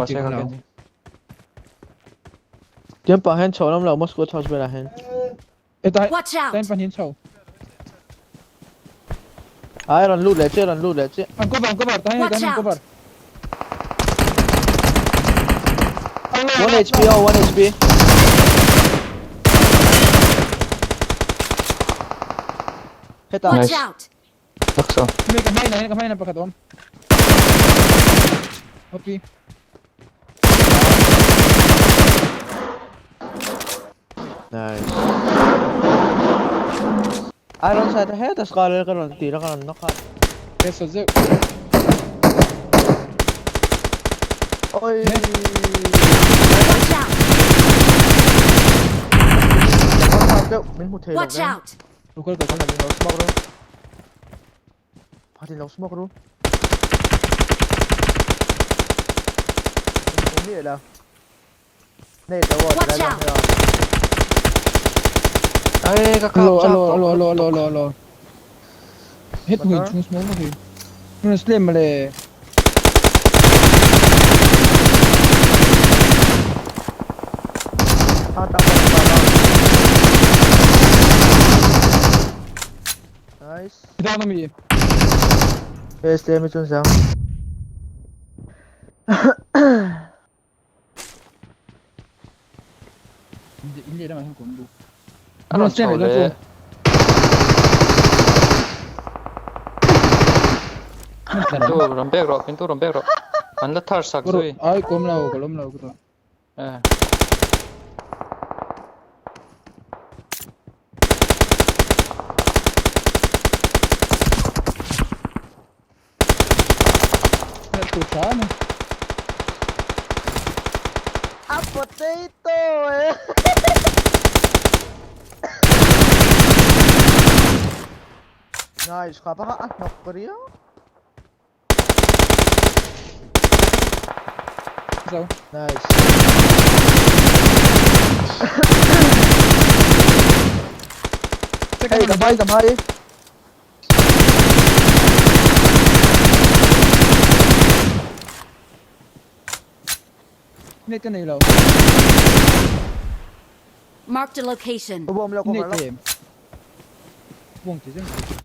Vamos a sacar que Tiempo hen chau lam lo Moscow touch bela hen. Ita Watch out! ten pan hin chau. Ai ron loot le che. Ang cover tahan Watch tahan out. cover. 1 HP oh 1 HP. Heta. Watch Nice. out! Takso. May kamay na pagkaton. Okay. Nice. Iron sa ta heta scholar ka ron tira ka ron nakat. Yes, so zip. Oy. Watch out! Min mu thei Watch out! Tukar ka. Mình nấu smoke luôn. Phát thì nấu smoke luôn. Mình nghĩ là này tao gọi Watch là out. rồi. Ay, kakao. Alo. Hit mo yung smoke mo. Yung slim mali. Tao tao vào. Nice. Ito na mi. Yes, để mình chọn sao. Hindi naman yung combo. Ano Slim, chole? ito. Pintu rompegro. Anda tar saksui. Ay, kolom lao ko. Eh. Ito siya, ano? A potato eh. Nice, kapag knock ko rin. So, Nice. Hey, kamay. hindi ka na ilaw. Marked a location. Bom lo ko Hindi malo. ka. Buong tiyan.